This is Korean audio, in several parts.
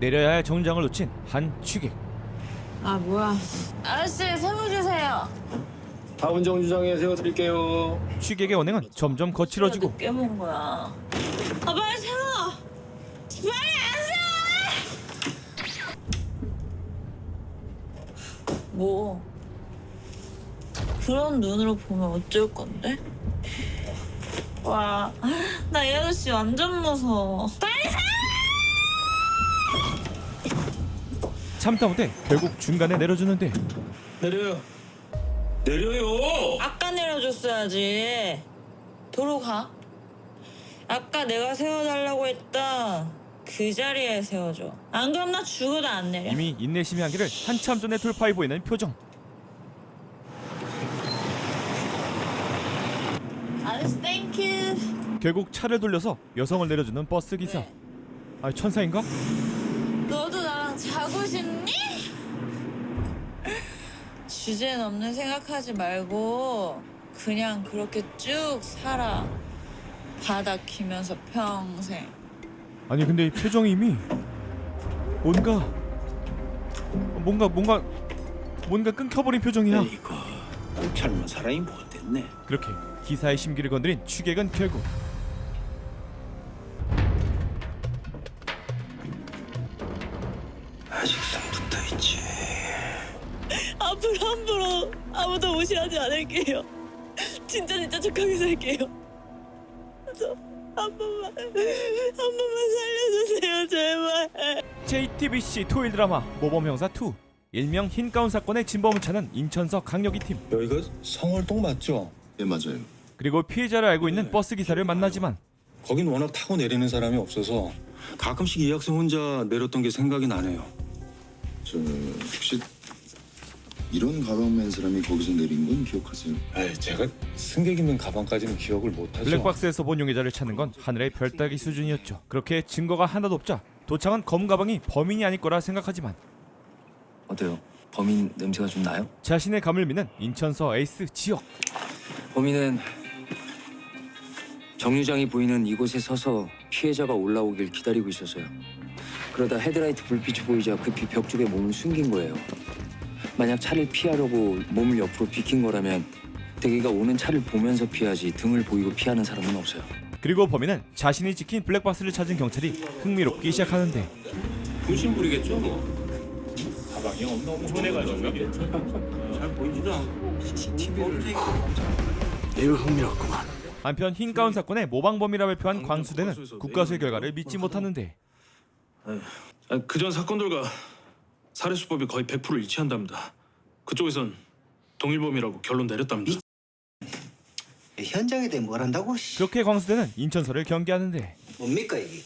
내려야 할 정장을 놓친 한 취객. 아 뭐야? 아저씨 세무 주세요. 다운 정류장에 세워드릴게요. 취객의 언행은 점점 거칠어지고 늦게 먹은 거야. 아 빨리 세워. 빨리 안 세워. 뭐 그런 눈으로 보면 어쩔 건데? 와, 나 이 아저씨 완전 무서워. 빨리 세워. 참다 못해 결국 중간에 내려주는데 내려요. 내려요. 아까 내려줬어야지. 도로 가. 아까 내가 세워달라고 했던 그 자리에 세워줘. 안 그럼 나 죽어도 안 내려. 이미 인내심의 한계를 한참 전에 돌파해 보이는 표정. 아저씨 땡큐. 결국 차를 돌려서 여성을 내려주는 버스 기사. 왜? 아, 천사인가? 너도 나랑 자고 싶니? 주제는 없는 생각하지 말고 그냥 그렇게 쭉 살아. 바닥 키면서 평생. 아니 근데 이 표정이 이미 뭔가 끊겨버린 표정이야. 이거 젊은 사람이 못됐네. 그렇게 기사의 심기를 건드린 취객은 결국 아직 좀 붙어있지. 앞으로 함부로 아무도 무시하지 않을게요. 진짜 착하게 살게요. 저 한 번만 살려주세요 제발. JTBC 토요일 드라마 모범형사 2 일명 흰가운 사건의 진범을 찾는 인천서 강력이 팀. 여기가 성월동 맞죠? 예, 맞아요. 그리고 피해자를 알고 있는 버스 기사를 만나지만 거긴 워낙 타고 내리는 사람이 없어서 가끔씩 이 학생 혼자 내렸던 게 생각이 나네요. 저 혹시 이런 가방 맨 사람이 거기서 내린 건 기억하세요? 에이, 제가 승객 있는 가방까지는 기억을 못하죠. 블랙박스에서 본 용의자를 찾는 건 하늘의 별 따기 수준이었죠. 그렇게 증거가 하나도 없자 도창은 검은 가방이 범인이 아닐 거라 생각하지만 어때요? 범인 냄새가 좀 나요? 자신의 감을 믿는 인천서 에이스 지혁. 범인은 정류장이 보이는 이곳에 서서 피해자가 올라오길 기다리고 있었어요. 그러다 헤드라이트 불빛이 보이자 급히 벽 쪽에 몸을 숨긴 거예요. 만약 차를 피하려고 몸을 옆으로 비킨 거라면 대기가 오는 차를 보면서 피하지 등을 보이고 피하는 사람은 없어요. 그리고 범인은 자신이 지킨 블랙박스를 찾은 경찰이 흥미롭기 시작하는데 분신 부리겠죠 뭐. 가방이 너무 손해가지고 잘 보이지도 않고 CCTV를. 이거 흥미롭구만. 한편 흰가운 사건의 모방범이라 발표한 광수대는 국가수의 결과를 믿지 못하는데 그전 사건들과 살해수법이 거의 100% 일치한답니다. 그쪽에선 동일범이라고 결론 내렸답니다. 현장에 대해 뭘 한다고? 그렇게 광수대는 인천서를 경계하는데 뭡니까 이게?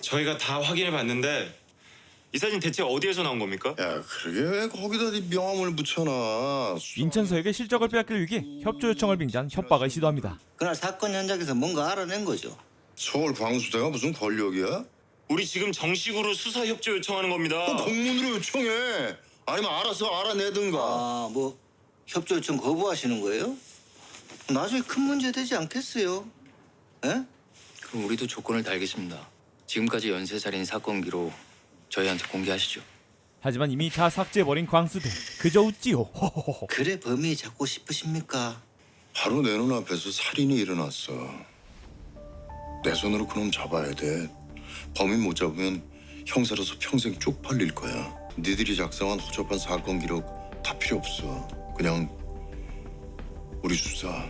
저희가 다 확인해 봤는데 이 사진 대체 어디에서 나온 겁니까? 야, 그러게 왜 거기다 네 명함을 붙여놔? 인천서에게 실적을 빼앗길 위기에 협조 요청을 빙자한 협박을 시도합니다. 그날 사건 현장에서 뭔가 알아낸 거죠. 서울 광수대가 무슨 권력이야? 우리 지금 정식으로 수사 협조 요청하는 겁니다. 공문으로 요청해. 아니면 알아서 알아내든가. 아, 뭐 협조 요청 거부하시는 거예요? 나중에 큰 문제 되지 않겠어요? 예? 그럼 우리도 조건을 달겠습니다. 지금까지 연쇄살인 사건 기록 저희한테 공개하시죠. 하지만 이미 다 삭제해버린 광수대 그저 웃지요. 호호호호. 그래 범인이 잡고 싶으십니까? 바로 내 눈앞에서 살인이 일어났어. 내 손으로 그놈 잡아야 돼. 범인 못 잡으면 형사로서 평생 쪽팔릴 거야. 니들이 작성한 허접한 사건 기록 다 필요 없어. 그냥 우리 수사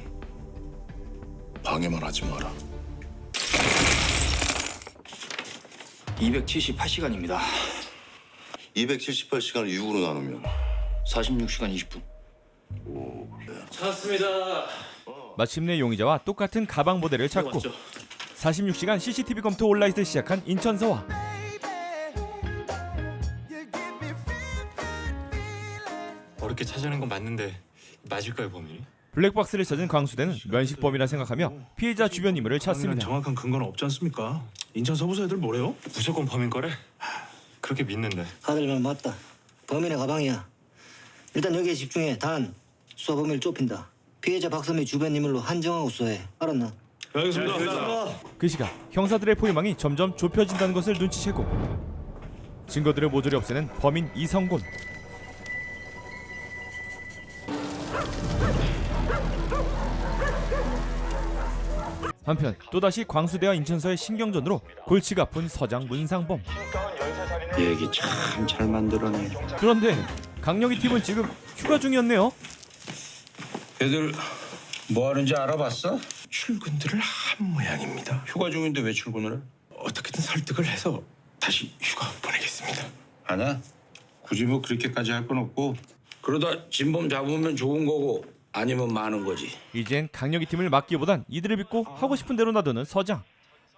방해만 하지 마라. 278시간입니다. 278시간을 6으로 나누면 46시간 20분. 찾았습니다. 마침내 용의자와 똑같은 가방 모델을 찾고 맞죠? 46시간 CCTV 검토 온라인을 시작한 인천서와 어렵게 찾아낸 건 맞는데 맞을까요, 범인이? 블랙박스를 찾은 광수대는 면식범이라 생각하며 피해자 주변 인물을 범인은 찾습니다. 정확한 근거는 없지 않습니까? 인천 서부서 애들 뭐래요? 무조건 범인 거래? 그렇게 믿는데. 아들만 맞다. 범인의 가방이야. 일단 여기에 집중해. 단 수사 범위를 좁힌다. 피해자 박선미 주변 인물로 한정하고 수사해. 알았나? 알겠습니다. 그 시각 형사들의 포위망이 점점 좁혀진다는 것을 눈치채고 증거들을 모조리 없애는 범인 이성곤. 한편 또다시 광수대와 인천서의 신경전으로 골치가 아픈 서장 문상범. 얘기 참 잘 만들어내. 그런데 강력이 팀은 지금 휴가 중이었네요. 애들 뭐 하는지 알아봤어? 출근들을 한 모양입니다. 휴가 중인데 왜 출근을 해? 어떻게든 설득을 해서 다시 휴가 보내겠습니다. 아니야. 굳이 뭐 그렇게까지 할 건 없고. 그러다 진범 잡으면 좋은 거고 아니면 많은 거지. 이젠 강력이 팀을 맡기보단 이들을 믿고 하고 싶은 대로 놔두는 서장.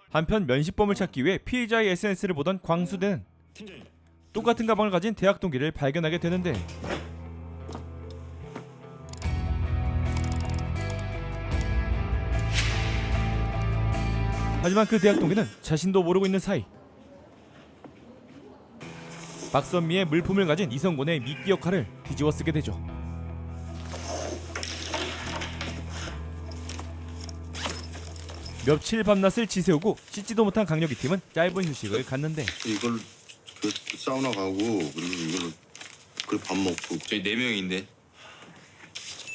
한편 면식범을 찾기 위해 피해자의 SNS를 보던 광수대는 똑같은 가방을 가진 대학 동기를 발견하게 되는데 하지만 그 대학 동기는 자신도 모르고 있는 사이 박선미의 물품을 가진 이성곤의 미끼 역할을 뒤집어 쓰게 되죠. 며칠 밤낮을 지새우고 씻지도 못한 강력이 팀은 짧은 휴식을 갖는데 이걸 그 사우나 가고 그리고 이걸 그 밥 먹고. 저희 4명인데.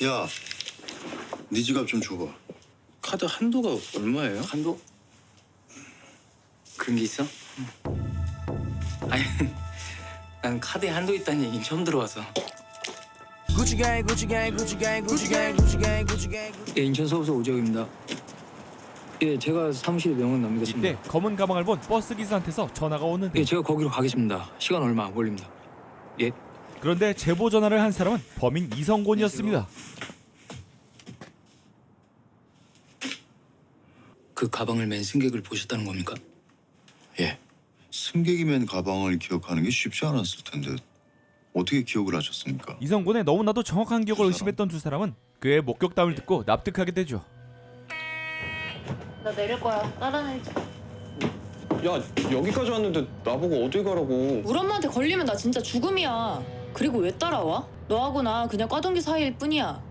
야, 네 지갑 좀 줘봐. 카드 한도가 얼마예요? 한도? 그런 게 있어? 아니, 난 카드에 한도 있다는 얘긴 처음 들어와서. 예, 인천 서울서 오재욱입니다. 예, 제가 사무실에 명은 남기겠습니다. 이때 검은 가방을 본 버스 기사한테서 전화가 오는데 예, 제가 거기로 가겠습니다. 시간 얼마 안 걸립니다. 예. 그런데 제보 전화를 한 사람은 범인 이성곤이었습니다. 그 가방을 맨 승객을 보셨다는 겁니까? 예. 승객이 맨 가방을 기억하는 게 쉽지 않았을 텐데 어떻게 기억을 하셨습니까? 이성곤의 너무나도 정확한 기억을 의심했던 두 사람은 그의 목격담을 듣고 납득하게 되죠. 나 내릴 거야. 따라내자. 야, 여기까지 왔는데 나보고 어디 가라고. 우리 엄마한테 걸리면 나 진짜 죽음이야. 그리고 왜 따라와? 너하고 나 그냥 과동기 사이일 뿐이야.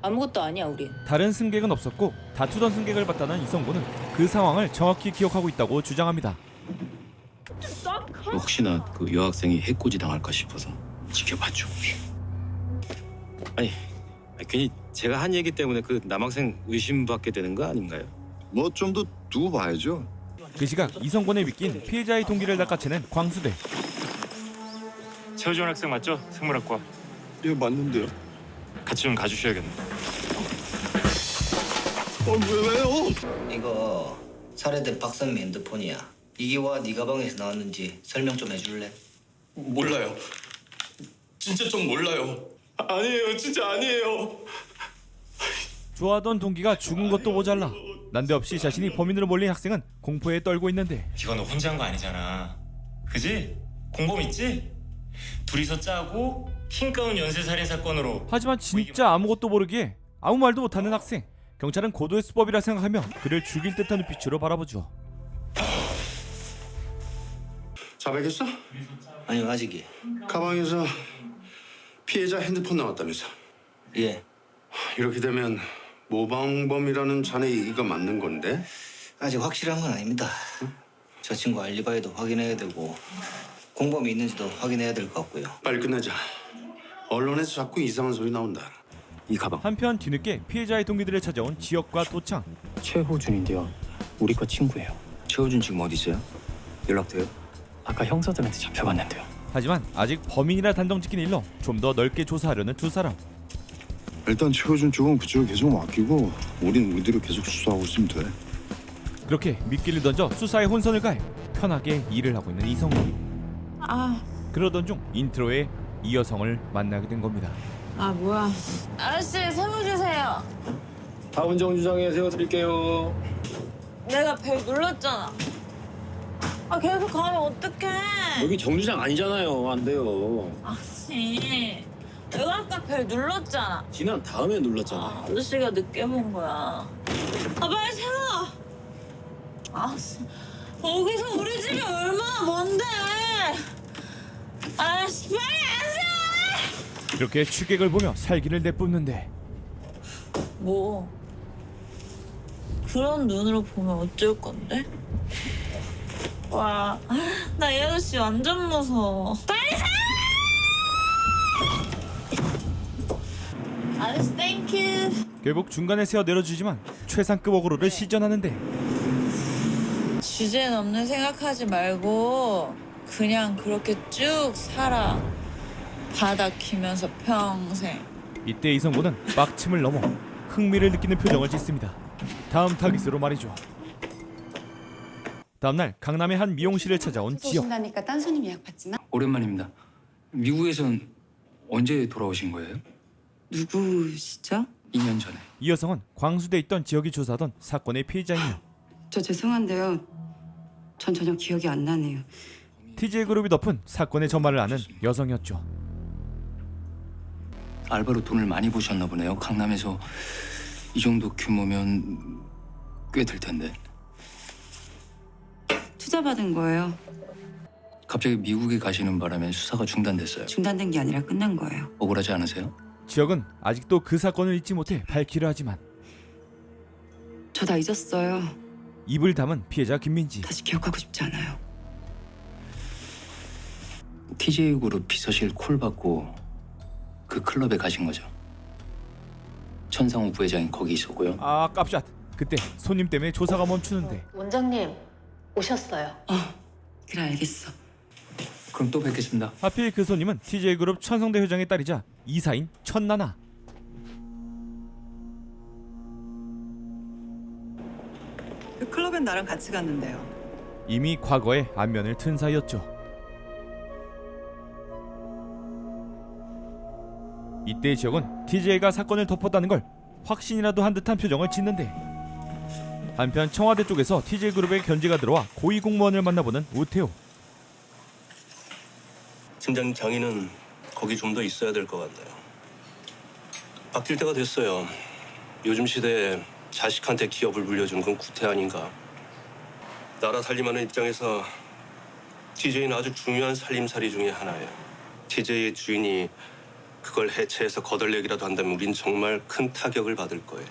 아무것도 아니야 우린. 다른 승객은 없었고 다투던 승객을 봤다는 이성곤은 그 상황을 정확히 기억하고 있다고 주장합니다. 혹시나 그 여학생이 해코지 당할까 싶어서 지켜봤죠. 아니, 괜히 제가 한 얘기 때문에 그 남학생 의심받게 되는 거 아닌가요? 뭐 좀 더 두고 봐야죠. 그 시각 이성곤에 믿긴 피해자의 동기를 낚아채는 광수대. 최우준 학생 맞죠? 생물학과. 예, 맞는데요. 같이 좀 가주셔야겠네. 왜요? 이거 살해된 박선미 핸드폰이야. 이기와 네 가방에서 나왔는지 설명 좀 해줄래? 몰라요. 진짜 좀 몰라요. 아니에요, 진짜 아니에요. 좋아하던 동기가 죽은 것도 모자라 난데없이 자신이 범인으로 몰린 학생은 공포에 떨고 있는데 이거 너 혼자 한 거 아니잖아. 그지? 공범 있지? 둘이서 짜고 킹 가운 연쇄 살인 사건으로. 하지만 진짜 아무것도 모르기에 아무 말도 못하는 학생. 경찰은 고도의 수법이라 생각하며 그를 죽일 듯한 눈빛으로 바라보죠. 자백했어? 아니요, 아직이. 가방에서 피해자 핸드폰 나왔다면서. 예. 이렇게 되면 모방범이라는 자네 얘기가 맞는 건데? 아직 확실한 건 아닙니다. 저 친구 알리바이도 확인해야 되고 공범이 있는지도 확인해야 될 것 같고요. 빨리 끝내자. 언론에서 자꾸 이상한 소리 나온다. 이 가방. 한편 뒤늦게 피해자의 동기들을 찾아온 지역과 도창. 최호준인데요. 우리 과 친구예요. 최호준 지금 어디 있어요? 연락돼요? 아까 형사들한테 잡혀갔는데요. 하지만 아직 범인이라 단정짓긴 일러 좀 더 넓게 조사하려는 두 사람. 일단 최호준 쪽은 그쪽에 계속 맡기고 우린 우리대로 계속 수사하고 있으면 돼. 그렇게 미끼를 던져 수사에 혼선을 가해 편하게 일을 하고 있는 이성곤. 그러던 중 인트로에 이 여성을 만나게 된 겁니다. 아 뭐야? 아저씨 세무 주세요. 다운 정류장에 세워드릴게요. 내가 벨 눌렀잖아. 아 계속 가면 어떡해? 여기 정류장 아니잖아요. 안 돼요. 아니 내가 아까 벨 눌렀잖아. 지난 다음에 눌렀잖아. 아저씨가 늦게 본 거야. 아 빨리 세워. 거기서 우리 집이 얼마나 먼데? 아씨 빨리 안 세워. 이렇게 취객을 보며 살기를 내뿜는데 뭐? 그 그런 눈으로 보면 어쩔 건데? 와, 나 이 아저씨 완전 무서워. 빨리 사! 아저씨 땡큐. 결국 중간에 세워 내려주지만 최상급 어그로를 시전하는데 주제 넘는 생각하지 말고 그냥 그렇게 쭉 살아. 바닥 키면서 평생. 이때 이성구는 막침을 넘어 흥미를 느끼는 표정을 짓습니다. 다음 타깃으로 말이죠. 다음날 강남의 한 미용실을 찾아온 지혁. 오신다니까 딴 손님 예약 받지만. 오랜만입니다. 미국에선 언제 돌아오신 거예요? 누구시죠? 2년 전에. 이 여성은 광수대에 있던 지역이 조사하던 사건의 피해자이며 저 죄송한데요. 전 전혀 기억이 안 나네요. TJ그룹이 덮은 사건의 전말을 아는 여성이었죠. 알바로 돈을 많이 버셨나 보네요. 강남에서 이 정도 규모면 꽤 될 텐데. 투자 받은 거예요. 갑자기 미국에 가시는 바람에 수사가 중단됐어요. 중단된 게 아니라 끝난 거예요. 억울하지 않으세요? 지역은 아직도 그 사건을 잊지 못해 밝히려 하지만 저 다 잊었어요. 입을 담은 피해자 김민지. 다시 기억하고 싶지 않아요. TJ그룹 비서실 콜 받고 그 클럽에 가신 거죠? 천상우 부회장이 거기 있었고요. 아 깝샷. 그때 손님 때문에 조사가 멈추는데 원장님 오셨어요. 그래 알겠어. 그럼 또 뵙겠습니다. 하필 그 손님은 TJ그룹 천성대 회장의 딸이자 이사인 천나나. 그 클럽엔 나랑 같이 갔는데요. 이미 과거에 안면을 튼 사이였죠. 이때 지역은 TJ가 사건을 덮었다는 걸 확신이라도 한 듯한 표정을 짓는데 한편 청와대 쪽에서 TJ그룹의 견제가 들어와 고위공무원을 만나보는 우태호. 팀장님 장인은 거기 좀 더 있어야 될 것 같네요. 바뀔 때가 됐어요. 요즘 시대에 자식한테 기업을 물려주는 건 구태 아닌가. 나라 살림하는 입장에서 TJ는 아주 중요한 살림살이 중에 하나예요. TJ의 주인이 그걸 해체해서 거덜내기라도 한다면 우린 정말 큰 타격을 받을 거예요.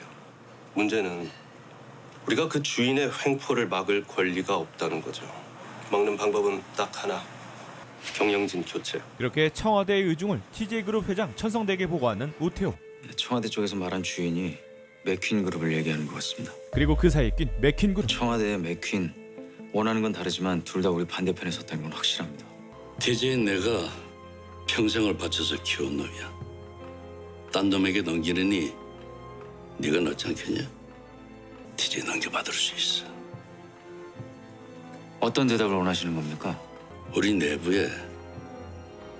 문제는 우리가 그 주인의 횡포를 막을 권리가 없다는 거죠. 막는 방법은 딱 하나. 경영진 교체. 이렇게 청와대의 의중을 TJ그룹 회장 천성대에게 보고하는 우태호. 청와대 쪽에서 말한 주인이 맥퀸 그룹을 얘기하는 것 같습니다. 그리고 그 사이에 낀 맥퀸 그룹. 청와대의 맥퀸 원하는 건 다르지만 둘 다 우리 반대편에 섰다는 건 확실합니다. TJ는 내가 평생을 바쳐서 키운 놈이야. 딴 놈에게 넘기느니 네가 넣지 않겠냐? TJ 넘겨받을 수 있어. 어떤 대답을 원하시는 겁니까? 우리 내부에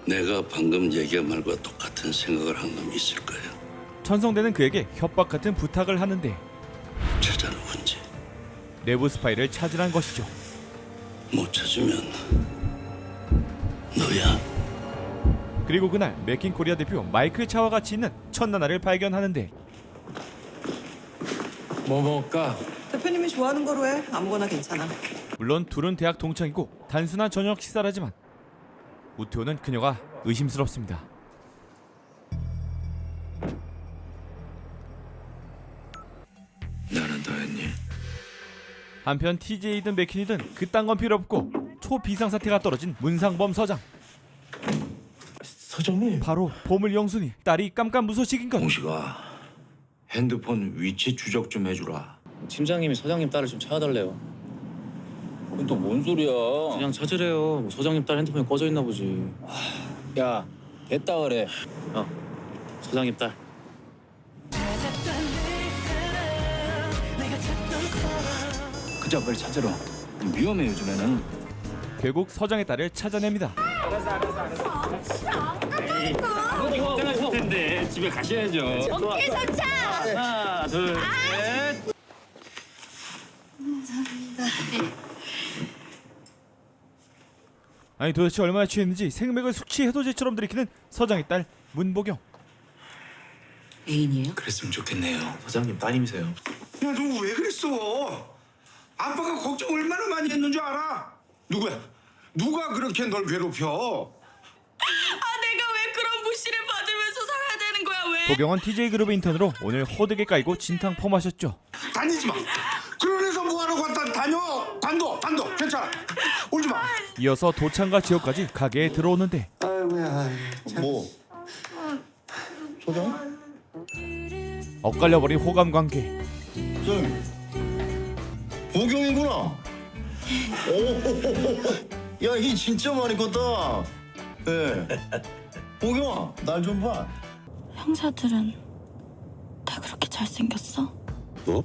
내가 방금 얘기한 말과 똑같은 생각을 한 놈이 있을 거야. 천성대는 그에게 협박 같은 부탁을 하는데 찾아놓은지 내부 스파이를 찾으란 것이죠. 못 찾으면 너야. 그리고 그날 맥킨 코리아 대표 마이클 차와 같이 있는 천나나를 발견하는데 뭐 먹을까? 대표님이 좋아하는 거로 해. 아무거나 괜찮아. 물론 둘은 대학 동창이고 단순한 저녁 식사라지만 우태호는 그녀가 의심스럽습니다. 나는 더 했니? 한편 TJ든 맥킨이든 그딴 건 필요 없고 초비상사태가 떨어진 문상범 서장. 서장님. 바로 보물 영순이 딸이 깜깜무소식인 것. 공식아 핸드폰 위치 추적 좀 해주라. 팀장님이 서장님 딸을 좀 찾아달래요. 그건 또 뭔 소리야? 그냥 찾으래요. 뭐 서장님 딸 핸드폰이 꺼져 있나 보지. 야, 됐다 그래. 서장님 딸. 그자 빨리 찾으러. 위험해 요즘에는. 결국 서장의 딸을 찾아냅니다. 걱정하실 텐데 집에 가셔야죠. 오케이 선차. 하나, 둘, 셋. 감사합니다. 아니 도대체 얼마나 취했는지 생맥을 숙취 해소제처럼 들이키는 서장의 딸 문보경. 애인이에요? 그랬으면 좋겠네요. 서장님 따님이세요. 야, 너 왜 그랬어? 아빠가 걱정 얼마나 많이 했는 줄 알아? 누구야? 누가 그렇게 널 괴롭혀? 내가 왜 그런 무시를 받으면서 살아야 되는 거야 왜? 보경은 TJ그룹의 인턴으로 오늘 호되게 깔고 진탕 펌하셨죠. 다니지 마. 아니요, 관도 괜찮아. 울지 마. 이어서 도창과 지호까지 가게에 들어오는데 아이고야. 뭐? 소장? 엇갈려버린 호감 관계. 보경이구나. 오, 야, 이 진짜 많이 컸다. 네. 보경아, 날 좀 봐. 형사들은 다 그렇게 잘생겼어? 뭐?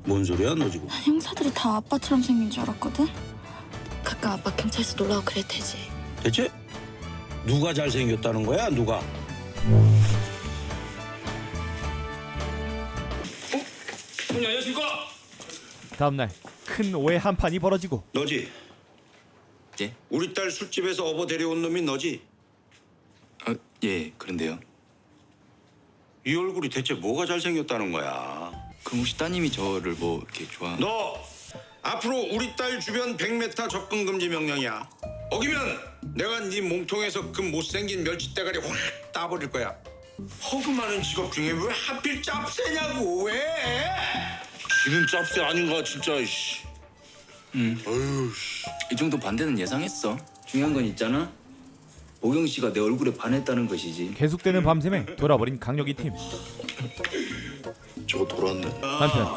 뭔 소리야 너 지금? 난 형사들이 다 아빠처럼 생긴 줄 알았거든? 가끔 아빠 경찰서 놀라고 그럴 테지. 대체 누가 잘생겼다는 거야 누가? 형님 안녕하십니까? 다음날 큰 오해 한판이 벌어지고 너지? 예? 우리 딸 술집에서 업어 데려온 놈이 너지? 예, 그런데요. 이 얼굴이 대체 뭐가 잘생겼다는 거야? 그럼 혹시 따님이 저를 뭐 이렇게 좋아? 너 앞으로 우리 딸 주변 100m 접근 금지 명령이야. 어기면 내가 네 몸통에서 그 못생긴 멸치 대가리 확 따버릴 거야. 허구 많은 직업 중에 왜 하필 짭새냐고 왜? 지는 짭새 아닌가 진짜. 씨. 어휴, 이 정도 반대는 예상했어. 중요한 건 있잖아. 보경 씨가 내 얼굴에 반했다는 것이지. 계속되는 밤샘에 돌아버린 강력이 팀. 저거 돌았네. 한편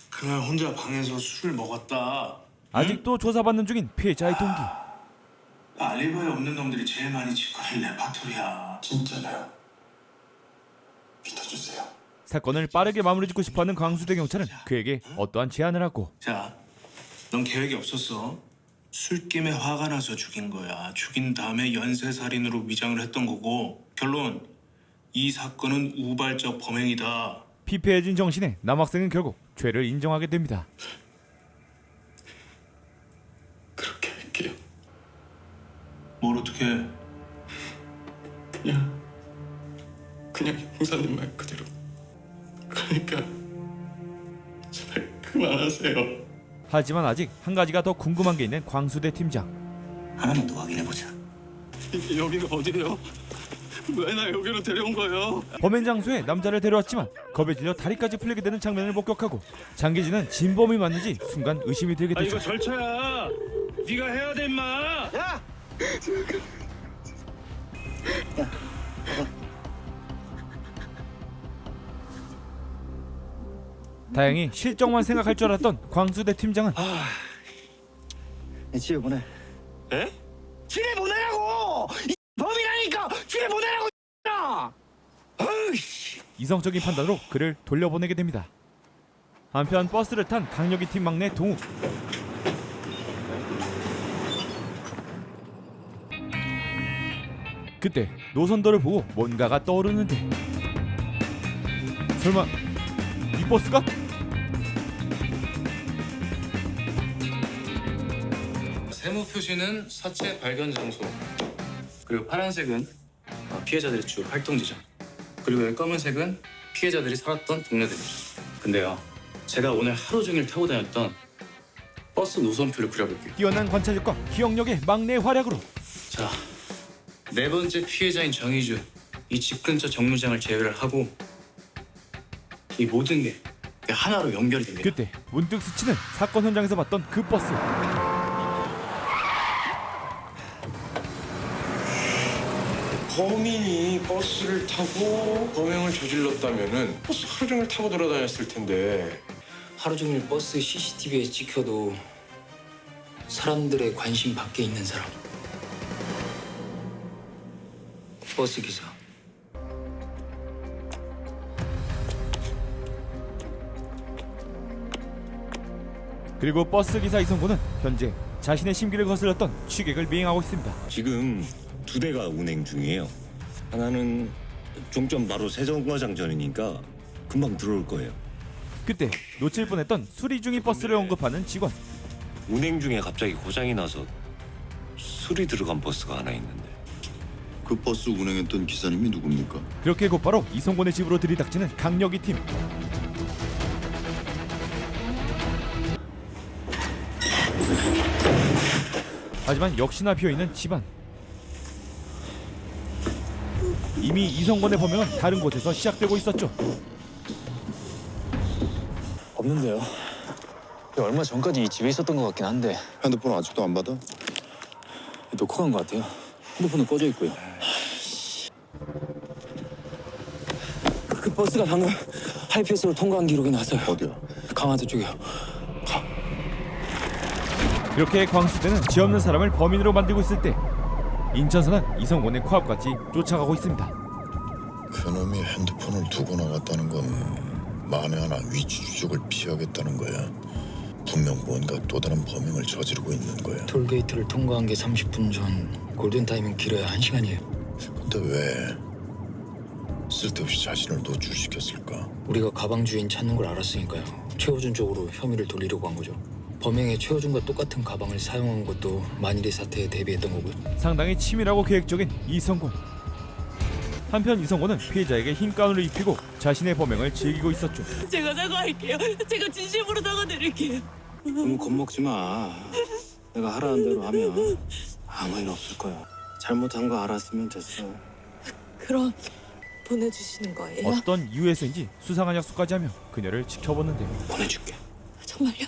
그날 혼자 방에서 술을 먹었다. 아직도 조사받는 중인 피해자의 동기. 알리바이 없는 놈들이 제일 많이 짓거릴 레파토리야. 진짜네요. 믿어주세요. 사건을 빠르게 마무리 짓고 싶어하는 광수대 경찰은 그에게 어떠한 제안을 하고 자, 넌 계획이 없었어. 술김에 화가 나서 죽인 거야. 죽인 다음에 연쇄살인으로 위장을 했던 거고 결론, 이 사건은 우발적 범행이다. 피폐해진 정신에 남학생은 결국 죄를 인정하게 됩니다. 그렇게 할게요. 뭘 어떻게 해? 그냥 형사님 말 그대로. 그러니까 제발 그만하세요. 하지만 아직 한 가지가 더 궁금한 게 있는 광수대 팀장. 하나만 더 확인해보자. 여기가 어디예요? 왜 나 여기로 데려온 거예요? 범행 장소에 남자를 데려왔지만 겁에 질려 다리까지 풀리게 되는 장면을 목격하고 장기진은 진범이 맞는지 순간 의심이 들게 되죠. 절차야. 네가 해야 돼 임마. 야! 다행히 실정만 생각할 줄 알았던 광수대 팀장은 집에 보내. 에? 집에 보내라고! 이 범이라니까! 집에 보내라고! 이성적인 판단으로 그를 돌려보내게 됩니다. 한편 버스를 탄 강력이 팀 막내 동욱. 그때 노선도를 보고 뭔가가 떠오르는데 설마 이 버스가? 세무 표시는 사체 발견 장소. 그리고 파란색은 피해자들의 주 활동 지점. 그리고 이 검은색은 피해자들이 살았던 동네들이죠. 근데요, 제가 오늘 하루 종일 타고 다녔던 버스 노선표를 그려볼게요. 뛰어난 관찰력과 기억력의 막내의 활약으로 자, 네 번째 피해자인 정희주, 이 집 근처 정류장을 제외를 하고 이 모든 게 하나로 연결이 됩니다. 그때 문득 스치는 사건 현장에서 봤던 그 버스. 범인이 버스를 타고 범행을 저질렀다면은 버스 하루 종일 타고 돌아다녔을 텐데. 하루 종일 버스 CCTV에 찍혀도 사람들의 관심 밖에 있는 사람. 버스 기사. 그리고 버스 기사 이성구는 현재 자신의 심기를 거슬렸던 취객을 미행하고 있습니다. 지금 두 대가 운행 중이에요. 하나는 종점 바로 세정거장 전이니까 금방 들어올 거예요. 그때 놓칠 뻔했던 수리 중인 버스를 언급하는 직원. 운행 중에 갑자기 고장이 나서 술이 들어간 버스가 하나 있는데. 그 버스 운행했던 기사님이 누굽니까? 그렇게 곧바로 이성곤의 집으로 들이닥치는 강력이 팀. 하지만 역시나 비어있는 집안. 이미 이성곤의 범행은 다른 곳에서 시작되고 있었죠. 없는데요. 얼마 전까지 이 집에 있었던 것 같긴 한데 핸드폰 아직도 안 받아? 놓고 간 것 같아요. 핸드폰은 꺼져 있고요. 그 버스가 방금 하이패스로 통과한 기록이 나왔어요. 어디야? 강화도 쪽이요. 이렇게 광수대는 죄 없는 사람을 범인으로 만들고 있을 때 인천서는 이성곤의 코앞까지 쫓아가고 있습니다. 그놈이 핸드폰을 두고 나갔다는 건 만에 하나 위치 추적을 피하겠다는 거야. 분명 뭔가 또 다른 범행을 저지르고 있는 거야. 톨게이트를 통과한 게 30분 전. 골든타임은 길어야 1시간이에요. 근데 왜 쓸데없이 자신을 노출시켰을까? 우리가 가방 주인 찾는 걸 알았으니까요. 최호준 쪽으로 혐의를 돌리려고 한 거죠. 범행에 최호준과 똑같은 가방을 사용한 것도 만일의 사태에 대비했던 거고요. 상당히 치밀하고 계획적인 이성곤. 한편 이성곤은 피해자에게 흰 가운을 입히고 자신의 범행을 즐기고 있었죠. 제가 사과할게요. 제가 진심으로 사과드릴게요. 너무 겁먹지 마. 내가 하라는 대로 하면 아무 일 없을 거야. 잘못한 거 알았으면 됐어. 그럼 보내주시는 거예요? 어떤 이유에서인지 수상한 약속까지 하며 그녀를 지켜보는데 보내줄게. 정말요?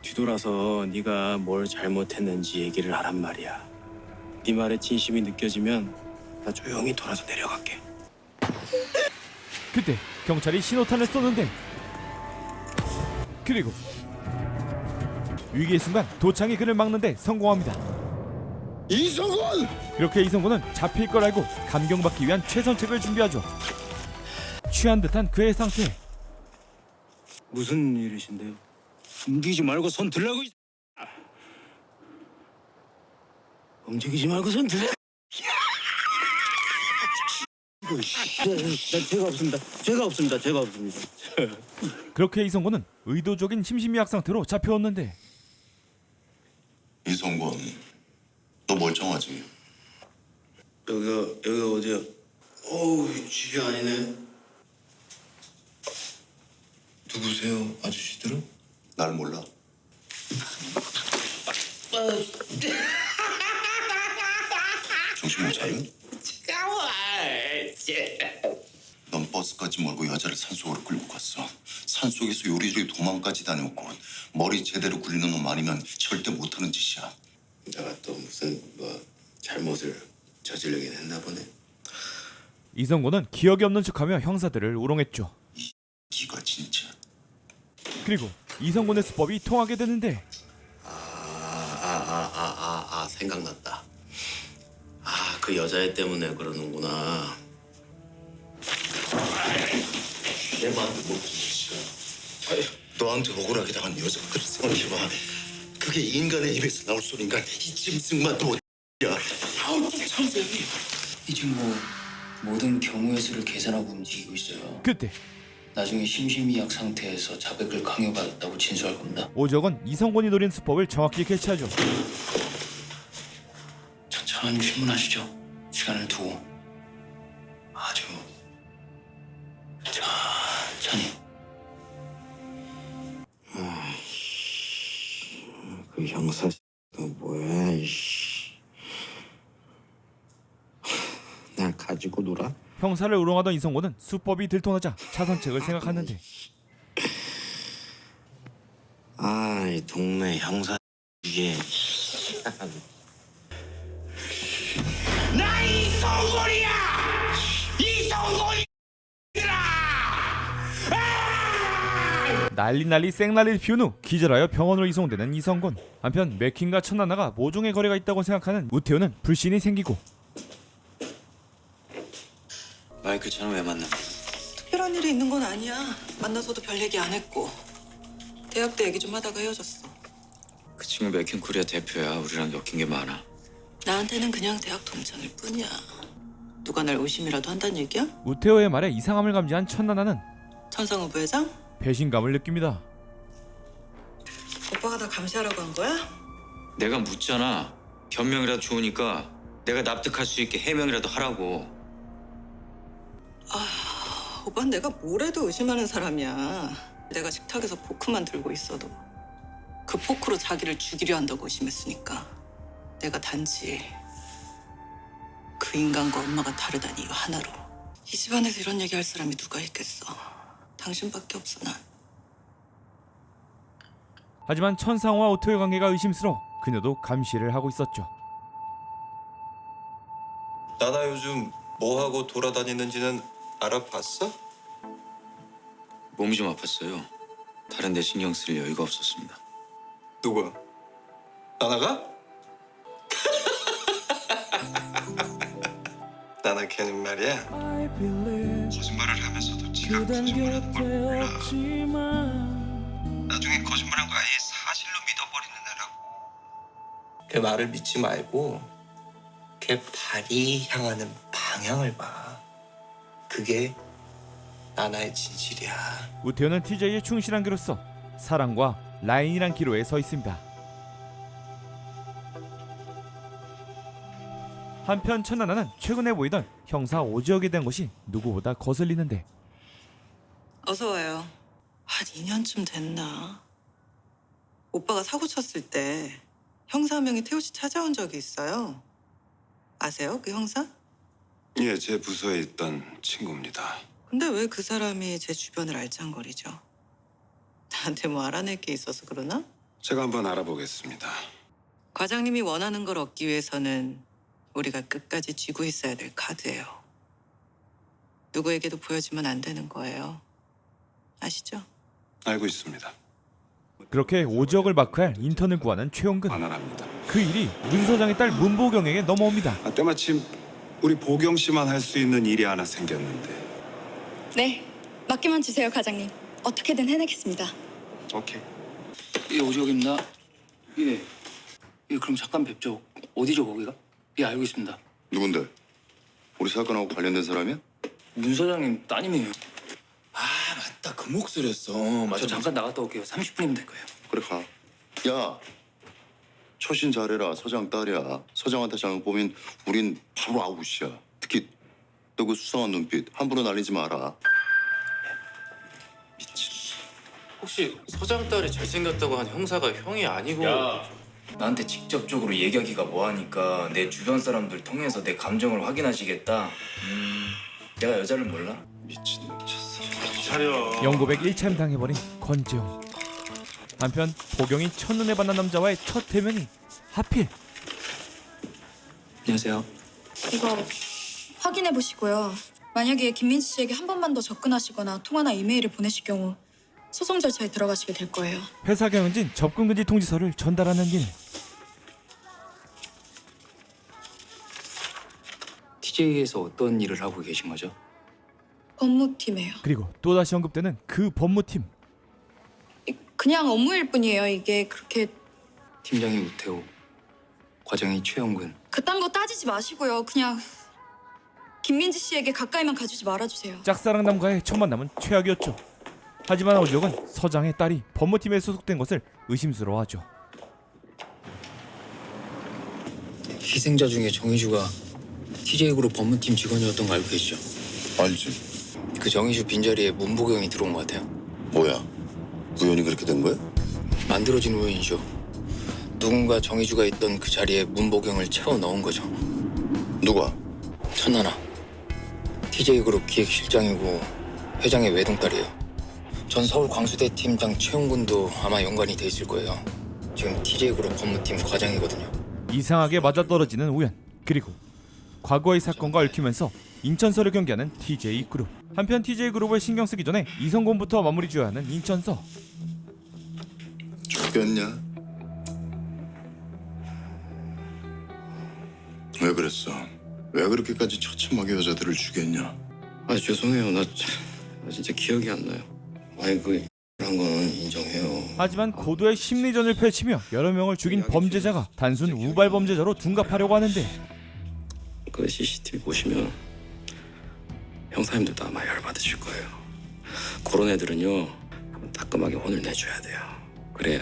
뒤돌아서 네가 뭘 잘못했는지 얘기를 하란 말이야. 네 말에 진심이 느껴지면 나 조용히 돌아서 내려갈게. 그때 경찰이 신호탄을 쏘는데 그리고 위기의 순간 도창이 그를 막는데 성공합니다. 이성곤! 그렇게 이성곤은 잡힐 걸 알고 감경받기 위한 최선책을 준비하죠. 취한 듯한 그의 상태. 무슨 일이신데요? 움직이지 말고 손 들라고. 움직이지 말고 손 들라. 죄가 없습니다. 그렇게 이성곤은 의도적인 심신미약 상태로 잡혀왔는데 이성곤, 너 멀쩡하지? 여기가 어디야? 어우, 집이 아니네. 누구세요, 아저씨들은? 날 몰라. 정신 못 차려? 넌 버스까지 몰고 여자를 산속으로 끌고 갔어. 산속에서 요리조리 도망까지 다녔고 머리 제대로 굴리는 놈 아니면 절대 못하는 짓이야. 내가 또 무슨 잘못을 저지르긴 했나 보네. 이성곤은 기억이 없는 척하며 형사들을 우롱했죠. 기가 진짜. 그리고 이성곤의 수법이 통하게 되는데 생각났다. 그 여자애 때문에 그러는구나. 내만 너한테 억울하게 당한 여자들 생각해봐. 그게 인간의 입에서 나올 소리인가? 이 짐승만 또 야. 아우 참새이. 지금 모든 경우의 수를 계산하고 움직이고 있어요. 그때 나중에 심신미약 상태에서 자백을 강요받았다고 진술할 겁니다. 오적은 이성곤이 노린 수법을 정확히 캐치하죠. 천천히 신문하시죠. 시간을 두고 아주 천천히. 그 형사 뭐야? 날 가지고 놀아? 형사를 우롱하던 이성곤은 수법이 들통나자 차선책을 생각하는데 이 동네 형사 이게 나 이성곤이야! 이성곤이라! 난리 쌩난리를 피운 후 기절하여 병원으로 이송되는 이성곤. 한편 맥킨과 천나나가 모종의 거래가 있다고 생각하는 우태호는 불신이 생기고 마이클 차는 왜 만나? 특별한 일이 있는 건 아니야. 만나서도 별 얘기 안 했고. 대학 때 얘기 좀 하다가 헤어졌어. 그 친구 맥킨 코리아 대표야. 우리랑 엮인 게 많아. 나한테는 그냥 대학 동창일 뿐이야. 누가 날 의심이라도 한다는 얘기야? 우태호의 말에 이상함을 감지한 천나나는 천상우 부회장? 배신감을 느낍니다. 오빠가 나 감시하라고 한 거야? 내가 묻잖아. 변명이라도 좋으니까 내가 납득할 수 있게 해명이라도 하라고. 오빠는 내가 뭘 해도 의심하는 사람이야. 내가 식탁에서 포크만 들고 있어도 그 포크로 자기를 죽이려 한다고 의심했으니까. 내가 단지 그 인간과 엄마가 다르다는 이유 하나로. 이 집안에서 이런 얘기할 사람이 누가 있겠어. 당신밖에 없어 난. 하지만 천상호와 오토의 관계가 의심스러워 그녀도 감시를 하고 있었죠. 나나 요즘 뭐 하고 돌아다니는지는 알아봤어? 몸이 좀 아팠어요. 다른 데 신경 쓸 여유가 없었습니다. 누구야? 나나가? 나나 걔는 말이야 거짓말을 하면서도 지가 거짓말하는 걸 몰라. 나중에 거짓말한 거 아예 사실로 믿어버리는 애라고. 걔 말을 믿지 말고 걔 발이 향하는 방향을 봐. 그게 나나의 진실이야. 우태현은 TJ의 충실한 기로서 사랑과 라인이란 기로에 서 있습니다. 한편 천나나는 최근에 보이던 형사 오지혁에 대한 것이 누구보다 거슬리는데 어서 와요. 한 2년쯤 됐나? 오빠가 사고 쳤을 때 형사 한 명이 태호 씨 찾아온 적이 있어요. 아세요? 그 형사? 예, 제 부서에 있던 친구입니다. 근데 왜 그 사람이 제 주변을 알짱거리죠? 나한테 뭐 알아낼 게 있어서 그러나? 제가 한번 알아보겠습니다. 과장님이 원하는 걸 얻기 위해서는 우리가 끝까지 쥐고 있어야 될 카드예요. 누구에게도 보여주면 안 되는 거예요. 아시죠? 알고 있습니다. 그렇게 오지혁을 마크할 인턴을 구하는 최용근. 그 일이 문 서장의 딸 문보경에게 넘어옵니다. 때마침 우리 보경 씨만 할 수 있는 일이 하나 생겼는데. 네, 맡기만 주세요, 과장님. 어떻게든 해내겠습니다. 오케이. 예, 오지혁입니다. 예, 그럼 잠깐 뵙죠. 어디죠, 거기가? 예, 알고 있습니다. 누군데? 우리 사건하고 관련된 사람이야? 문 서장님 따님이에요. 맞다, 그 목소리였어. 저 잠깐 나갔다 올게요. 30분이면 될 거예요. 그래 가. 야, 처신 잘해라. 서장 딸이야. 서장한테 잘못 보면 우린 바로 아웃이야. 특히 너 그 수상한 눈빛 함부로 날리지 마라. 혹시 서장 딸이 잘생겼다고 한 형사가 형이 아니고? 야, 나한테 직접적으로 얘기하기가 뭐하니까 내 주변 사람들 통해서 내 감정을 확인하시겠다. 내가 여자를 몰라? 미친놈 쳤어. 영고백 1차임 당해버린 권재용. 한편 보경이 첫눈에 반한 남자와의 첫 대면이 하필 안녕하세요. 이거 확인해 보시고요. 만약에 김민지 씨에게 한 번만 더 접근하시거나 통화나 이메일을 보내실 경우 소송 절차에 들어가시게 될 거예요. 회사 경영진 접근금지 통지서를 전달하는 길. TJ에서 어떤 일을 하고 계신 거죠? 법무팀이에요. 그리고 또다시 언급되는 그 법무팀. 그냥 업무일 뿐이에요. 이게 그렇게 팀장이 우태호, 과장이 최영근. 그딴 거 따지지 마시고요. 그냥 김민지 씨에게 가까이만 가주지 말아주세요. 짝사랑남과의 첫 만남은 최악이었죠. 하지만 오지혁은 서장의 딸이 법무팀에 소속된 것을 의심스러워하죠. 희생자 중에 정희주가 TJ그룹 법무팀 직원이었던 거 알고 계시죠? 알지. 그 정희주 빈자리에 문보경이 들어온 것 같아요. 뭐야? 우연히 그렇게 된 거야? 만들어진 우연이죠. 누군가 정희주가 있던 그 자리에 문보경을 채워 넣은 거죠. 누가? 천하나. TJ그룹 기획실장이고 회장의 외동딸이에요. 전 서울 광수대 팀장 최용군도 아마 연관이 돼 있을 거예요. 지금 TJ그룹 법무팀 과장이거든요. 이상하게 맞아떨어지는 우연. 그리고 과거의 사건과 얽히면서 인천서를 경계하는 TJ그룹. 한편 TJ그룹을 신경 쓰기 전에 이성곤부터 마무리 지어야 하는 인천서. 죽겠냐? 왜 그랬어? 왜 그렇게까지 처참하게 여자들을 죽였냐? 아 죄송해요. 나 진짜 기억이 안 나요. 아니 그 한 거는 인정해요. 하지만 고도의 심리전을 펼치며 여러 명을 죽인 범죄자가 단순 우발 범죄자로 둔갑하려고 하는데 그 CCTV 보시면 형사님들도 아마 열받으실 거예요. 그런 애들은요 따끔하게 혼을 내줘야 돼요. 그래야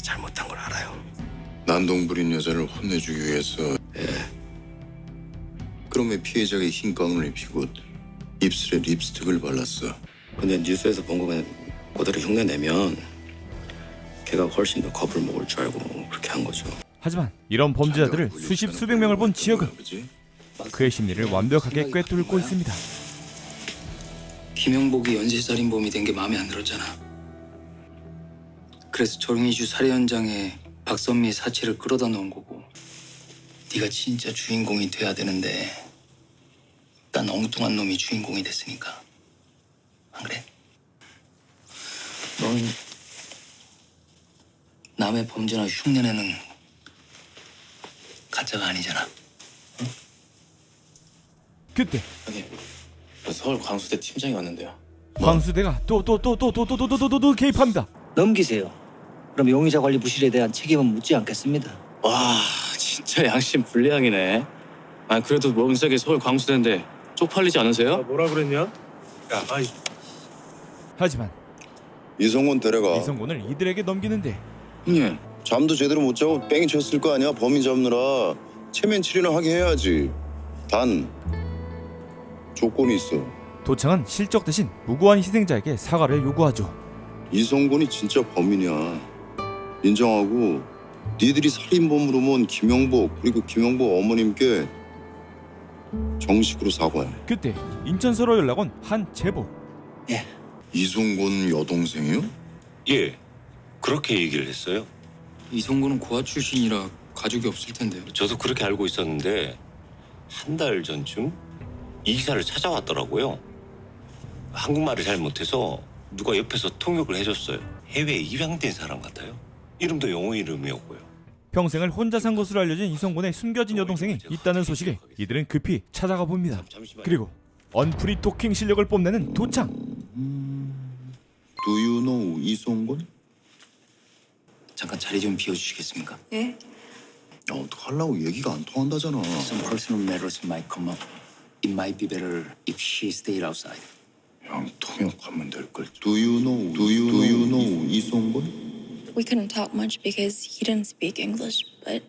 잘못한 걸 알아요. 난동 부린 여자를 혼내주기 위해서. 그럼 왜 피해자가 흰 가운을 입히고 입술에 립스틱을 발랐어? 근데 뉴스에서 본 거 그냥 그대로 흉내 내면 걔가 훨씬 더 겁을 먹을 줄 알고 그렇게 한 거죠. 하지만 이런 범죄자들을 수십 수백 명을 본 지혁은 그의 심리를 완벽하게 꿰뚫고 있습니다. 김영복이 연쇄살인범이 된 게 마음에 안 들었잖아. 그래서 정의주 살해 현장에 박선미의 사체를 끌어다 놓은 거고. 네가 진짜 주인공이 돼야 되는데 난 엉뚱한 놈이 주인공이 됐으니까. 안 그래? 넌 남의 범죄나 흉내내는 가짜가 아니잖아. 그때 서울 광수대 팀장이 왔는데요. 광수대가 또 개입합니다. 넘기세요. 그럼 용의자 관리 부실에 대한 책임은 묻지 않겠습니다. 와, 진짜 양심 불량이네. 아, 그래도 몸색이 서울 광수대인데 쪽팔리지 않으세요? 뭐라 그랬냐? 야, 하지만 이성곤 데려가. 이성곤을 이들에게 넘기는데 형님, 잠도 제대로 못 자고 뺑이 쳤을 거 아니야. 범인 잡느라 체면 치료는 하게 해야지. 단 조건이 있어. 도청은 실적 대신 무고한 희생자에게 사과를 요구하죠. 이성곤이 진짜 범인이야. 인정하고 니들이 살인범으로 모은 김영복 그리고 김영복 어머님께 정식으로 사과해. 그때 인천서로 연락 온 한 제보. 이성곤 여동생이요? 예, 그렇게 얘기를 했어요. 이성구는 고아 출신이라 가족이 없을 텐데요. 저도 그렇게 알고 있었는데 한 달 전쯤 이사를 찾아왔더라고요. 한국말을 잘 못해서 누가 옆에서 통역을 해줬어요. 해외에 입양된 사람 같아요. 이름도 영어 이름이었고요. 평생을 혼자 산 것으로 알려진 이성곤의 숨겨진 여동생이 있다는 소식에 이들은 급히 찾아가 봅니다. 그리고 언프리 토킹 실력을 뽐내는 도창. Do you know 이성곤? 잠깐 자리 좀 비워주시겠습니까? 예? 야, 어떡하려고 얘기가 안 통한다잖아. Some personal matters might come up. It might be better if she stayed outside. 형 통역하면 될 걸. Do you know 이성곤? We couldn't talk much because he didn't speak English, but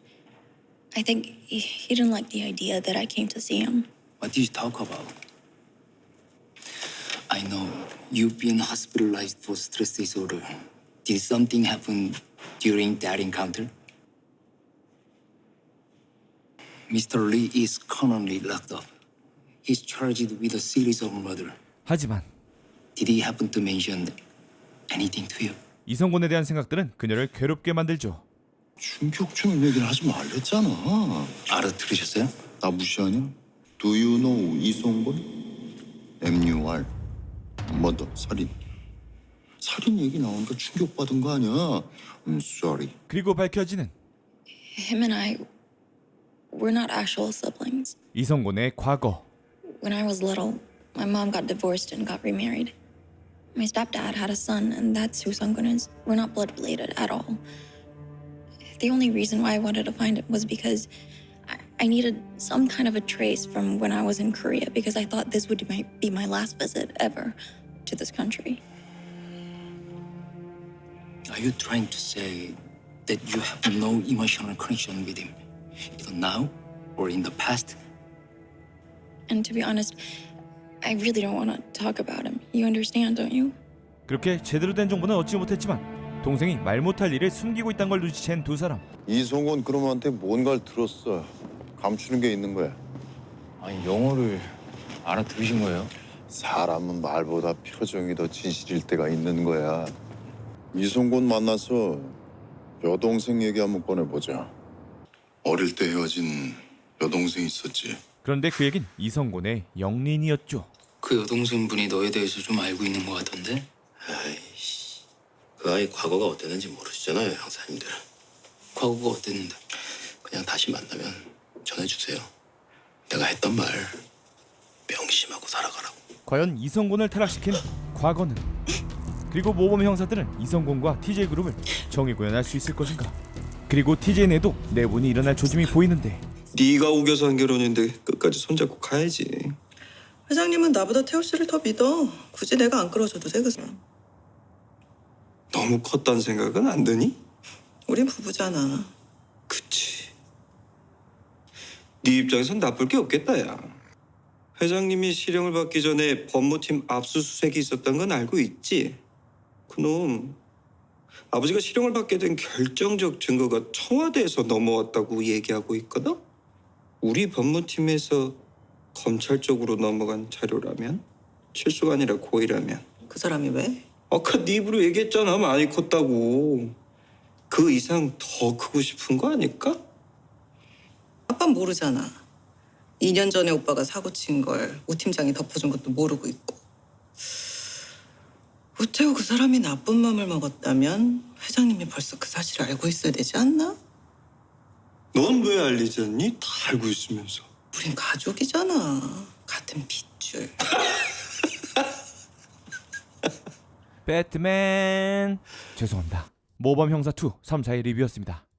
I think he didn't like the idea that I came to see him. What did you talk about? I know you've been hospitalized for stress disorder. Did something happen during that encounter? Mr. Lee is currently locked up. He's charged with a series of murder. 하지만 Did he happen to mention anything to you? 이성곤에 대한 생각들은 그녀를 괴롭게 만들죠. 충격적인 얘기를 하지 말랬잖아. 알아들으셨어요? 나 무시하냐? Do you know 이성곤? MUR 머더 살인. 살인 얘기 나오니까 충격받은 거 아니야? I'm sorry. 그리고 밝혀지는 Him and I, we're not actual siblings. 이성곤의 과거. When I was little, my mom got divorced and got remarried. My stepdad had a son, and that's who Sunggun is. We're not blood related at all. The only reason why I wanted to find him was because I needed some kind of a trace from when I was in Korea, because I thought this would be my last visit ever to this country. Are you trying to say that you have no emotional connection with him, either now or in the past? And to be honest, I really don't want to talk about him. You understand, don't you? 그렇게 제대로 된 정보는 얻지 못했지만 동생이 말 못할 일을 숨기고 있다는 걸 눈치챈 두 사람. 이성곤 그놈한테 뭔가를 들었어. 감추는 게 있는 거야. 아니, 영어를 알아들으신 거예요? 사람은 말보다 표정이 더 진실일 때가 있는 거야. 이성곤 만나서 여동생 얘기 한번 꺼내보자. 어릴 때 헤어진 여동생 있었지. 그런데 그 얘긴 이성곤의 영린이었죠. 그 여동생분이 너에 대해서 좀 알고 있는 것 같던데? 아이씨, 그 아이 과거가 어땠는지 모르시잖아요, 형사님들. 과거가 어땠는데? 그냥 다시 만나면 전해주세요. 내가 했던 말 명심하고 살아가라고. 과연 이성곤을 타락시킨 과거는? 그리고 모범 형사들은 이성곤과 TJ그룹을 정의구현할 수 있을 것인가? 그리고 TJ 내도 내분이 일어날 조짐이 보이는데 네가 우겨서 한 결혼인데 끝까지 손잡고 가야지. 회장님은 나보다 태호 씨를 더 믿어. 굳이 내가 안 끌어줘도 돼, 그죠? 너무 컸다는 생각은 안 드니? 우린 부부잖아. 그치. 네 입장에선 나쁠 게 없겠다, 야. 회장님이 실형을 받기 전에 법무팀 압수수색이 있었던 건 알고 있지? 그놈 아버지가 실형을 받게 된 결정적 증거가 청와대에서 넘어왔다고 얘기하고 있거든? 우리 법무팀에서 검찰 쪽으로 넘어간 자료라면? 실수가 아니라 고의라면? 그 사람이 왜? 아까 네 입으로 얘기했잖아. 많이 컸다고. 그 이상 더 크고 싶은 거 아닐까? 아빠는 모르잖아. 2년 전에 오빠가 사고 친 걸 우 팀장이 덮어준 것도 모르고 있고. 우태우 그 사람이 나쁜 마음을 먹었다면 회장님이 벌써 그 사실을 알고 있어야 되지 않나? 넌 왜 알리지 않니? 다 알고 있으면서. 우린 가족이잖아. 같은 핏줄. 배트맨. 죄송합니다. 모범 형사 2 3, 4의 리뷰였습니다.